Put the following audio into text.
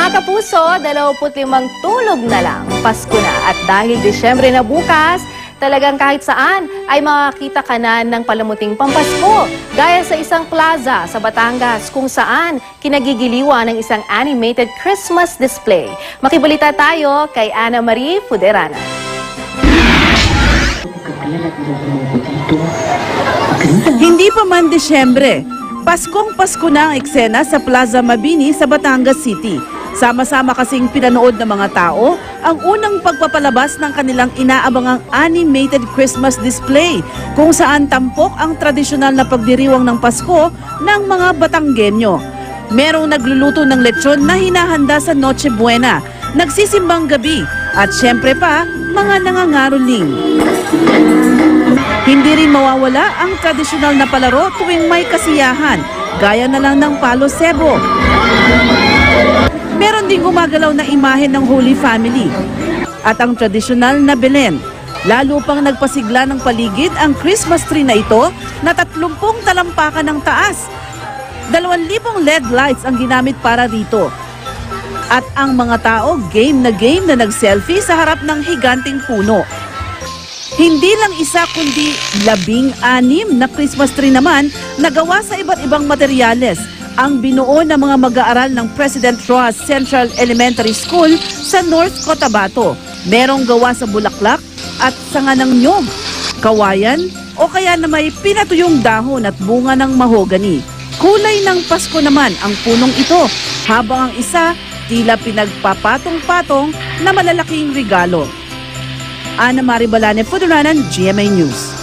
Mga kapuso, 25 tulog na lang. Pasko na at dahil Disyembre na bukas, talagang kahit saan ay makakita ka na ng palamuting pampasko. Gaya sa isang plaza sa Batangas kung saan kinagigiliwan ng isang animated Christmas display. Makibalita tayo kay Ana Marie Fuderana. Hindi pa man Disyembre, Paskong-Pasko na ang eksena sa Plaza Mabini sa Batangas City. Sama-sama kasing pinanood ng mga tao ang unang pagpapalabas ng kanilang inaabangang animated Christmas display kung saan tampok ang tradisyonal na pagdiriwang ng Pasko ng mga Batanggenyo. Merong nagluluto ng lechon na hinahanda sa Noche Buena, nagsisimbang gabi at syempre pa mga nangangaroling. Hindi rin mawawala ang tradisyonal na palaro tuwing may kasiyahan, gaya na lang ng Palo Cebo. Meron ding gumagalaw na imahe ng Holy Family at ang tradisyonal na Belen. Lalo pang nagpasigla ng paligid ang Christmas tree na ito na 30 talampakan ng taas. 2,000 LED lights ang ginamit para rito. At ang mga tao game na nag-selfie sa harap ng higanting puno. Hindi lang isa kundi 16 na Christmas tree naman na gawa sa iba't ibang materyales ang binuo ng mga mag-aaral ng President Roxas Central Elementary School sa North Cotabato. Merong gawa sa bulaklak at sanga ng nyog, kawayan o kaya na may pinatuyong dahon at bunga ng mahogani. Kulay ng Pasko naman ang punong ito, habang ang isa tila pinagpapatong-patong na malalaking regalo. Ana Marie Balane, Fuderana, GMA News.